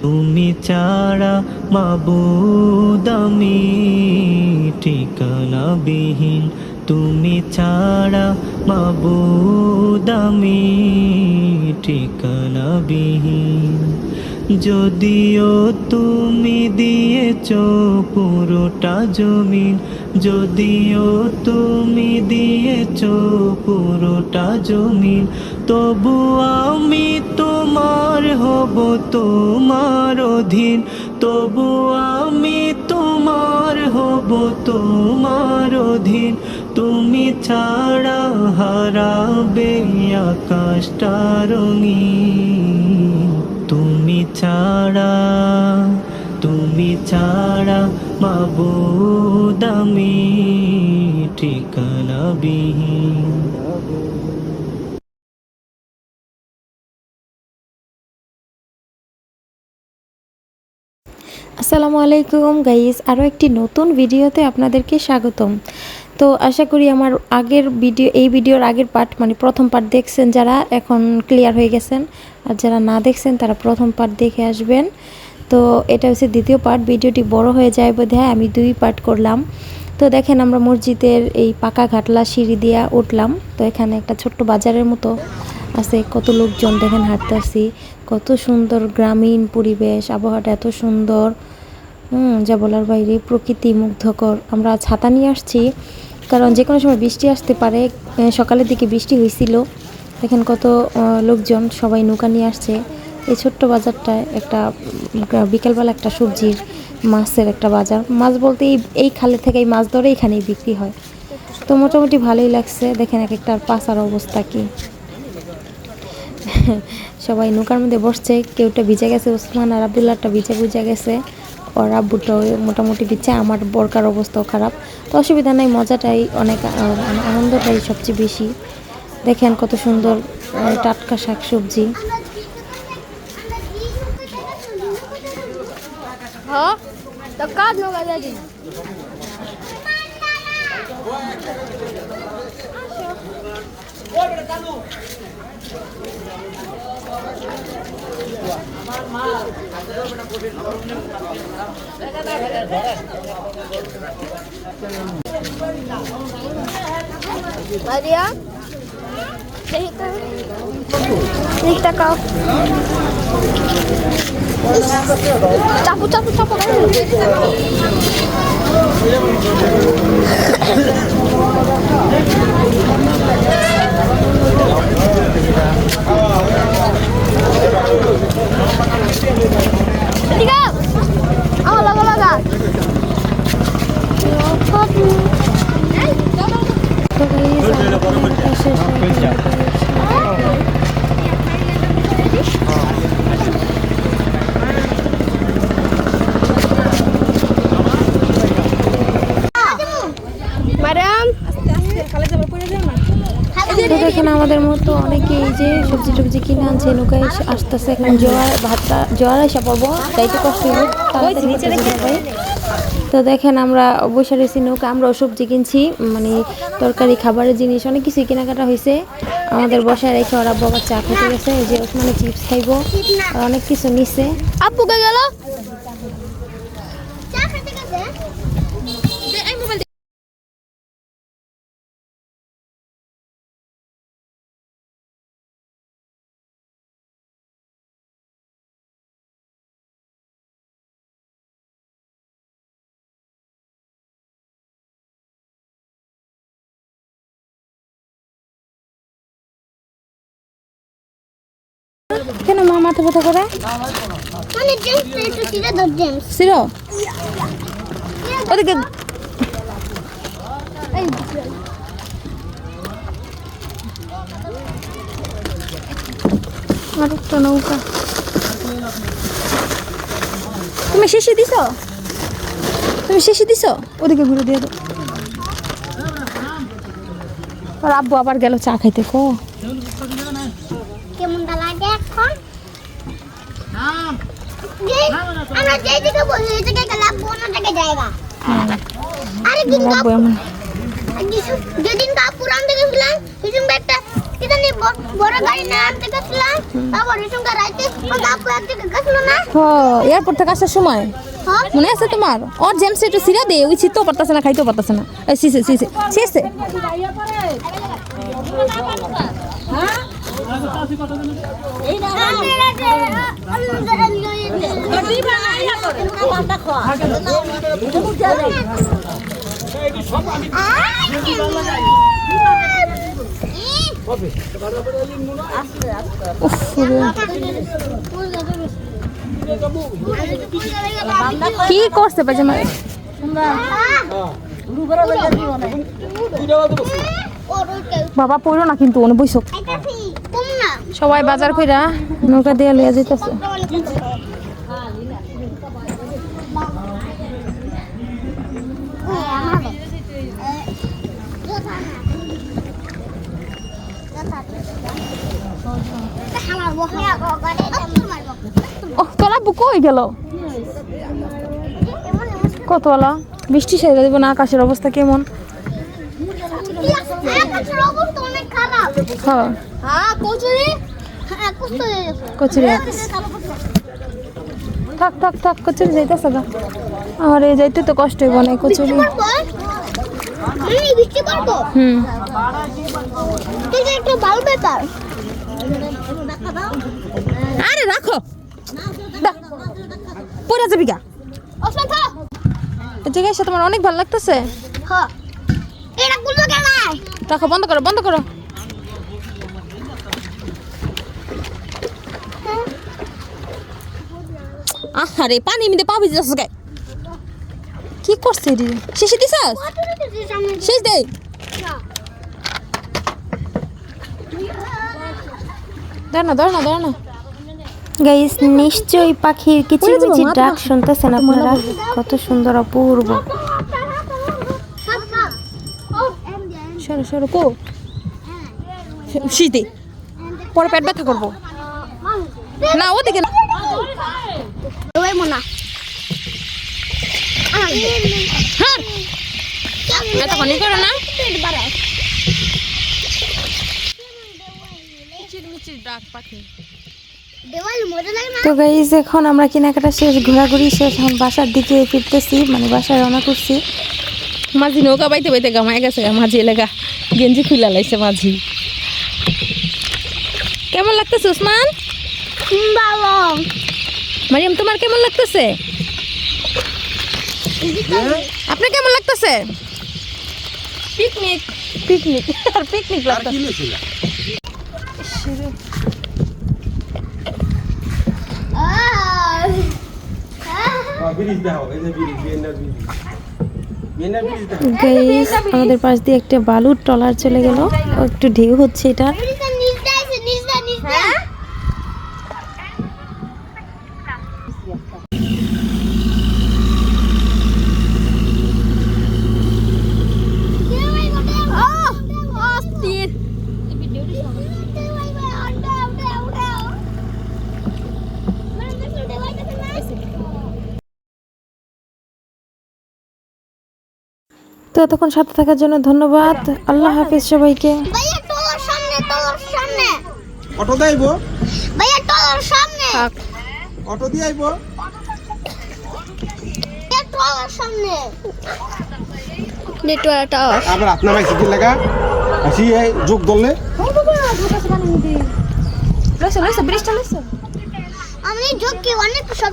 তুমি ছাড়া মাবুদ আমি ঠিকানাবিহীন, তুমি ছাড়া মাবুদ আমি ঠিকানাবিহীন। যদিও তুমি দিয়েছো পুরোটা জমিন, যদিও তুমি দিয়েছো পুরোটা জমিন, তবু আমি তোমার হব, তোমার অধীন। তবু আমি তোমার হব, তোমার অধীন। তুমি ছাড়া হারাবে আকাশটা রঙিন, তুমি ছাড়া, তুমি ছাড়া মাবুদ আমি ঠিকানাবিহীন। আসসালামু আলাইকুম গাইস, আরও একটি নতুন ভিডিওতে আপনাদেরকে স্বাগতম। তো আশা করি আমার আগের ভিডিও, এই ভিডিওর আগের পার্ট মানে প্রথম পার্ট দেখছেন যারা, এখন ক্লিয়ার হয়ে গেছেন। আর যারা না দেখছেন তারা প্রথম পার্ট দেখে আসবেন। তো এটা হচ্ছে দ্বিতীয় পার্ট। ভিডিওটি বড় হয়ে যায় বোধহয়, আমি 2 পার্ট করলাম। তো দেখেন আমরা মসজিদের এই পাকা ঘাটলা সিঁড়ি দিয়ে উঠলাম। তো এখানে একটা ছোট্ট বাজারের মতো আছে, কত লোকজন দেখেন হাঁটতেছি, কত সুন্দর গ্রামীণ পরিবেশ, আবহাওয়াটা এত সুন্দর, যা বলার বাইরে, প্রকৃতি মুগ্ধকর। আমরা ছাতা নিয়ে আসছি কারণ যে কোনো সময় বৃষ্টি আসতে পারে। সকালের দিকে বৃষ্টি হয়েছিল। দেখেন কত লোকজন, সবাই নৌকা নিয়ে আসছে। এই ছোট্ট বাজারটায় একটা বিকেলবেলা একটা সবজির মাছের একটা বাজার, মাছ বলতে এই খালে থেকে এই মাছ ধরে এখানেই বিক্রি হয়। তো মোটামুটি ভালোই লাগছে। দেখেন এক একটা পাশার অবস্থা কি, সবাই নৌকার মধ্যে বসছে। কেউটা ভিজে গেছে, ওসমান আর আবদুল্লাহটা ভিজে গেছে, ওর আব্বুটাও মোটামুটি ভিজে। আমার বরকার অবস্থাও খারাপ, তো অসুবিধা নাই, মজাটাই অনেক, আনন্দটাই সবচেয়ে বেশি। দেখেন কত সুন্দর টাটকা শাক সবজি। Maria, nicht da kauf. Capu. Tiga. Oh, laga. তো গাইস আমরা কেনাকাটা শেষ হয়ে গেল। তো দেখেন আমাদের মতো অনেকেই যে সবজি টবজি কিনে আনছে, নৌকায় আসতেছে। এখন জোয়ার আসা পড়বো, যাইতে কষ্ট হইব, তাড়াতাড়ি করতে ভাই। তো দেখেন আমরা বসে রয়েছি নৌকা, আমরাও সবজি কিনছি, মানে তরকারি খাবারের জিনিস অনেক কিছুই কেনাকাটা হয়েছে। আমাদের বসায় রেখে ওরা বাবা চা খেতে গেছে, যে ওসমানে চিপস খাইবো আর অনেক কিছু নিছে। আপু কে গেল? কেন মা মাথা ব্যথা করে? মানে জেমস একটু সিধা ধর জেমস। সিরো ওদিকে এই আর একটা নৌকা। তুমি শেষে দিছো? ওদিকে ঘুরে দিয়ে দাও। আর আব্বু আবার গেল চা খাইতে। কেমনটা লাগে এখন? আমরা যেদিকে বসে এই জায়গায় গেলাম, অন্য জায়গায় জায়গা। আরে দিন আব্বু এমন যেদিন কা পুরান থেকে ছিলাম, সেদিন একটা এটা নিয়ে বড় গাড়ি না আনতে গেছিলাম তারপর রিসুমকা রাইতে আপু একদিকে গেছিল না এয়ারপোর্ট থেকে আসার সময় হ্যাঁ মনে আছে তোমার ওর জেমস একটু সিরা দে ওই ছিটতেও পারতেছে না খাইতেও পারতেছে না এই সিসে সিসে সিসে কি করছে পাজামা বাবা পড়ো না কিন্তু অনেক বইসক সবাই বাজার কইরা নৌকা দিয়ে লইয়া যাইতেছে ও তোলা বুকো হয়ে গেল কতলা বৃষ্টি সেরে দেবো না আকাশের অবস্থা কেমন কচুরি থাক থাক থাক কচুরি যাইতেছে গা আমার এই যাইতে তো কষ্ট হইব না কচুরি আরে রাখো পড়ে যাবি গা এই জায়গায় এসে তোমার অনেক ভালো লাগতেছে রাখো বন্ধ করো বন্ধ করো আরে পানি মিদে পাবি যাচ্ছে গায় কি করছে রে শেষে দিছাস শেষ দে দাঁড়া না গাইস নিশ্চয়ই পাখির কিচিরমিচির ডাক শুনতেছেন আপনারা কত সুন্দর অপূর্ব সরো সরো কো শীতে পরে পেট ব্যথা করবো না ওদিকে না এতক্ষণই করো না ডাক পাখি তো গাইস এখন আমরা কেনাকাটা শেষ ঘোরাঘুরি শেষ এখন বাসার দিকে ফিরতেছি মানে বাসায় রওনা করছি মাঝি নৌকা বাইতে বাইতে গামায় গেছে মাঝি এলাকা গেঞ্জি খুলে লাইছে মাঝি কেমন লাগতেছে ওসমান ভালো মারিয়াম তোমার কেমন লাগতেছে আপনার কেমন লাগতেছে পিকনিক পিকনিক আর পিকনিক লাগতেছে গাইস আমাদের পাশ দিয়ে একটা বালুর ট্রলার চলে গেল একটু ঢেউ হচ্ছে এটা তো এতক্ষণ সাথে থাকার জন্য ধন্যবাদ আল্লাহ হাফেজ সবাইকে ভাইয়া টলার সামনে অটো দিয়ে আইবো ভাইয়া টলার সামনে থাক অটো দিয়ে আইবো ভাইয়া টলার সামনে নেটওয়ার্ক টাওয়ার আবার আপনার মাইক কি লাগা আসি এই যোগ দললে লইছো লইছো ব্রিজটা লইছো আমি যোগ কি অনেক সব